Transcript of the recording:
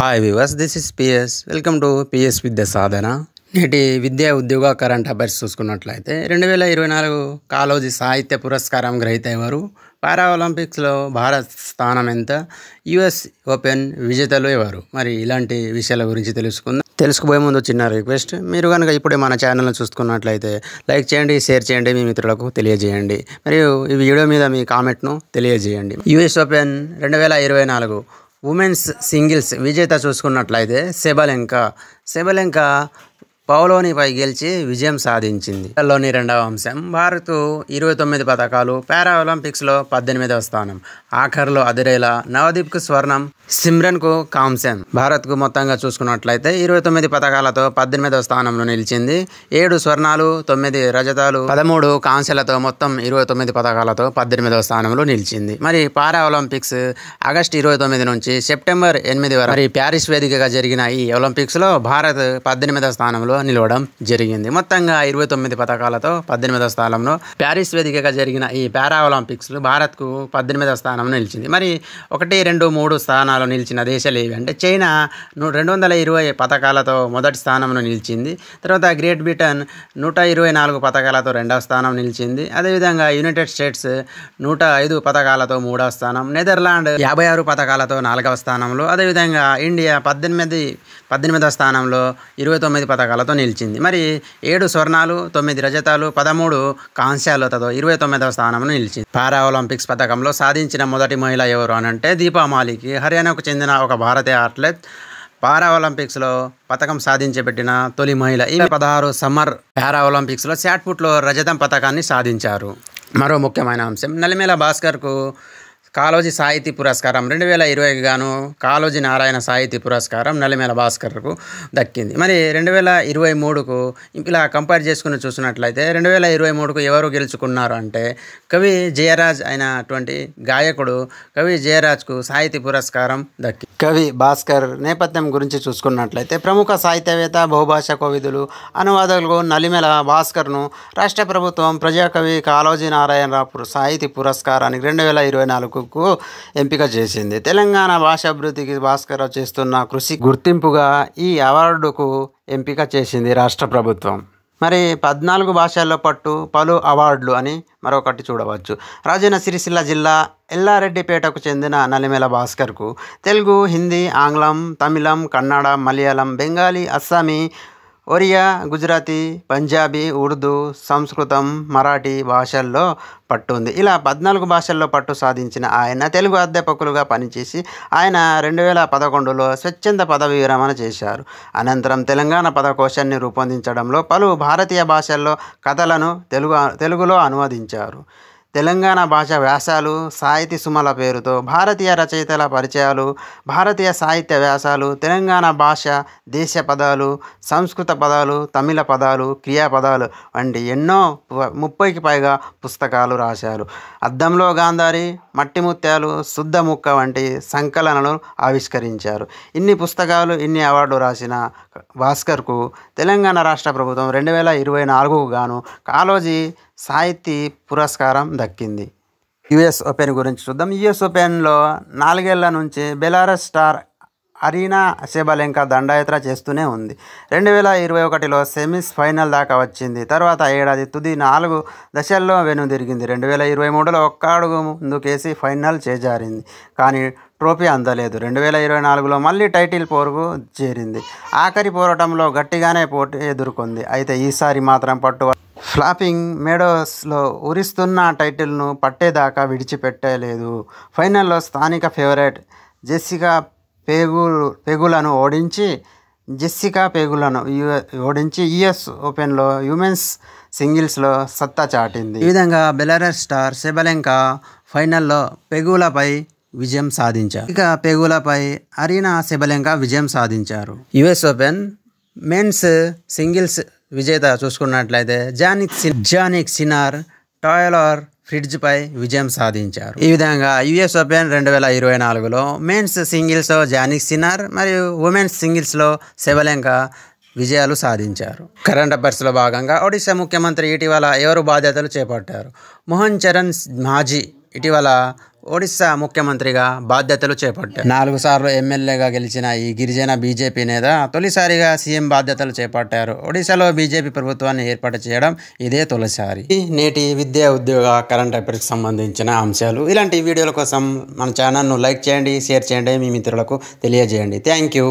Hi viewers, this is PS. Welcome to PS Vidya Sadhana. నేటి విద్యా ఉద్యోగ కరెంట్ అఫైర్స్ చూసుకున్నట్లయితే 2024 కాళోజీ సాహిత్య పురస్కారం గ్రహీత ఎవరు? పారా ఒలింపిక్స్లో భారత్ స్థానం ఎంత? యుఎస్ ఓపెన్ విజేతలు ఎవరు? మరి ఇలాంటి విషయాల గురించి తెలుసుకోబోయే ముందు చిన్న రిక్వెస్ట్, మీరు కనుక ఇప్పుడే మన ఛానల్ని చూసుకున్నట్లయితే లైక్ చేయండి, షేర్ చేయండి, మీ మిత్రులకు తెలియజేయండి, మరియు ఈ వీడియో మీద మీ కామెంట్ను తెలియజేయండి. యుఎస్ ఓపెన్ 2024 ఉమెన్స్ సింగిల్స్ విజేత చూసుకున్నట్లయితే సెబలెంకా పౌలోనిపై గెలిచి విజయం సాధించింది. లోని రెండవ అంశం, భారత్ 29 పథకాలు, పారా ఒలింపిక్స్లో 18వ స్థానం. ఆఖర్లో అదిరేలా నవదీప్కు స్వర్ణం, సిమ్రన్కు కాంస్యం. భారత్కు మొత్తంగా చూసుకున్నట్లయితే 29 పథకాలతో 18వ స్థానంలో నిలిచింది. 7 స్వర్ణాలు, 9 రజతాలు, 13 కాంస్యలతో మొత్తం 29 పథకాలతో 18వ స్థానంలో నిలిచింది. మరి పారా ఒలింపిక్స్ ఆగస్టు 29 నుంచి సెప్టెంబర్ 8 వరకు మరి ప్యారిస్ వేదికగా జరిగిన ఈ ఒలింపిక్స్లో భారత్ 18వ స్థానంలో నిలవడం జరిగింది. మొత్తంగా 29 పథకాలతో 18వ స్థానంలో ప్యారిస్ వేదికగా జరిగిన ఈ పారా ఒలింపిక్స్ భారత్కు 18వ స్థానంలో నిలిచింది. మరి 1, 2, 3 స్థానాలు నిలిచిన దేశాలు ఏవి అంటే, చైనా 220 పథకాలతో మొదటి స్థానంలో నిలిచింది. తర్వాత గ్రేట్ బ్రిటన్ 124 పథకాలతో 2వ స్థానం నిలిచింది. అదేవిధంగా యునైటెడ్ స్టేట్స్ 105 పథకాలతో 3వ స్థానం, నెదర్లాండ్ 56 పథకాలతో 4వ స్థానంలో, అదేవిధంగా ఇండియా 18వ స్థానంలో 29 పథకాలతో నిలిచింది. మరి 7 స్వర్ణాలు, 9 రజతాలు, 13 కాంస్యాలతో 29వ స్థానంలో నిలిచింది. పారా ఒలింపిక్స్ పథకంలో సాధించిన మొదటి మహిళ ఎవరు అని అంటే దీపా మాలిక్. హర్యానాకు చెందిన ఒక భారతీయ అథ్లెట్ పారా ఒలింపిక్స్లో పథకం సాధించబెట్టిన తొలి మహిళ. ఈ 16 సమ్మర్ పారా ఒలింపిక్స్లో షాట్పుట్లో రజతం పథకాన్ని సాధించారు. మరో ముఖ్యమైన అంశం, నలిమేల భాస్కర్కు కాళోజీ సాహితీ పురస్కారం 2020కి గాను కాళోజీ నారాయణ సాహితీ పురస్కారం నలిమేల భాస్కర్కు దక్కింది. మరి 2023కు ఇలా కంపేర్ చేసుకుని చూసినట్లయితే 2023కు ఎవరు గెలుచుకున్నారు అంటే, కవి జయరాజ్ అయినటువంటి గాయకుడు కవి జయరాజ్కు సాహితీ పురస్కారం దక్కింది. కవి భాస్కర్ నేపథ్యం గురించి చూసుకున్నట్లయితే, ప్రముఖ సాహిత్యవేత్త, బహుభాషా కోవిదులు, అనువాదకులు నలిమేల భాస్కర్ను రాష్ట్ర ప్రభుత్వం ప్రజాకవి కాళోజీ నారాయణరావు సాహితీ పురస్కారానికి 2024 ఎంపిక చేసింది. తెలంగాణ భాషాభివృద్ధికి భాస్కర్ చేస్తున్న కృషి గుర్తింపుగా ఈ అవార్డుకు ఎంపిక చేసింది రాష్ట్ర ప్రభుత్వం. మరి 14 భాషల్లో పలు అవార్డులు అని మరొకటి చూడవచ్చు. రాజన్న సిరిసిల్ల జిల్లా ఎల్లారెడ్డిపేటకు చెందిన నలిమేల భాస్కర్కు తెలుగు, హిందీ, ఆంగ్లం, తమిళం, కన్నడ, మలయాళం, బెంగాలీ, అస్సామీ, ఒరియా, గుజరాతీ, పంజాబీ, ఉర్దూ, సంస్కృతం, మరాఠీ భాషల్లో పట్టు ఉంది. ఇలా 14 భాషల్లో పట్టు సాధించిన ఆయన తెలుగు అధ్యాపకులుగా పనిచేసి ఆయన 2011లో స్వచ్ఛంద పదవి విరమణ చేశారు. అనంతరం తెలంగాణ పదకోశాన్ని రూపొందించడంలో పలు భారతీయ భాషల్లో కథలను తెలుగులో అనువదించారు. తెలంగాణ భాష వ్యాసాలు, సాహితీ సుమల పేరుతో భారతీయ రచయితల పరిచయాలు, భారతీయ సాహిత్య వ్యాసాలు, తెలంగాణ భాష, దేశ పదాలు, సంస్కృత పదాలు, తమిళ పదాలు, క్రియాపదాలు వంటి ఎన్నో 30కి పైగా పుస్తకాలు రాశారు. అద్దంలో గాంధారి, మట్టి ముత్యాలు, శుద్ధ ముక్క వంటి సంకలనాలు ఆవిష్కరించారు. ఇన్ని పుస్తకాలు, ఇన్ని అవార్డులు రాసిన భాస్కర్కు తెలంగాణ రాష్ట్ర ప్రభుత్వం 2024కు గాను కాళోజీ సాహితీ పురస్కారం దక్కింది. యుఎస్ ఓపెన్ గురించి చూద్దాం. యుఎస్ ఓపెన్లో 4 ఏళ్ల నుంచి బెలారస్ స్టార్ అరీనా సెబలెంకా దండయాత్ర చేస్తూనే ఉంది. 2021లో సెమీస్ ఫైనల్ దాకా వచ్చింది. తర్వాత ఏడాది తుది 4 దశల్లో వెనుదిరిగింది. 2023లో ఒక్క అడుగు ముందుకేసి ఫైనల్ చేజారింది, కానీ ట్రోఫీ అందలేదు. 2024లో మళ్ళీ టైటిల్ పోరుకు చేరింది. ఆఖరి పోరాటంలో గట్టిగానే పోటీ ఎదుర్కొంది. అయితే ఈసారి మాత్రం ఫ్లాపింగ్ మెడోస్లో ఉరిస్తున్న టైటిల్ను పట్టేదాకా విడిచిపెట్టలేదు. ఫైనల్లో స్థానిక ఫేవరెట్ జెస్సికా పెగులను ఓడించి యుఎస్ ఓపెన్లో ఉమెన్స్ సింగిల్స్లో సత్తా చాటింది. ఈ విధంగా బెలారస్ స్టార్ సెబలెంకా ఫైనల్లో పెగులపై విజయం సాధించారు. ఇక పెగులపై అరీనా సెబలెంకా విజయం సాధించారు. యుఎస్ ఓపెన్ మెన్స్ సింగిల్స్ విజేత చూసుకున్నట్లయితే జానిక్ సిన్నర్ టైలర్ ఫ్రిడ్జ్పై విజయం సాధించారు. ఈ విధంగా యుఎస్ ఓపెన్ 2024లో మెన్స్ సింగిల్స్లో జానిక్ సిన్నర్ మరియు ఉమెన్స్ సింగిల్స్లో సెబలెంకా విజయాలు సాధించారు. కరెంట్ అఫైర్స్లో భాగంగా ఒడిశా ముఖ్యమంత్రి ఇటీవల ఎవరు బాధ్యతలు చేపట్టారు? మోహన్ చరణ్ మాఝీ ఇటీవల ఒడిశా ముఖ్యమంత్రిగా బాధ్యతలు చేపట్టారు. 4 సార్లు ఎమ్మెల్యేగా గెలిచిన ఈ గిరిజన బీజేపీ నేత తొలిసారిగా సీఎం బాధ్యతలు చేపట్టారు. ఒడిశాలో బీజేపీ ప్రభుత్వాన్ని ఏర్పాటు చేయడం ఇదే తొలిసారి. నేటి విద్యా ఉద్యోగ కరెంట్ అఫైర్స్కి సంబంధించిన అంశాలు. ఇలాంటి వీడియోల కోసం మన ఛానల్ను లైక్ చేయండి, షేర్ చేయండి, మీ మిత్రులకు తెలియజేయండి. Thank you.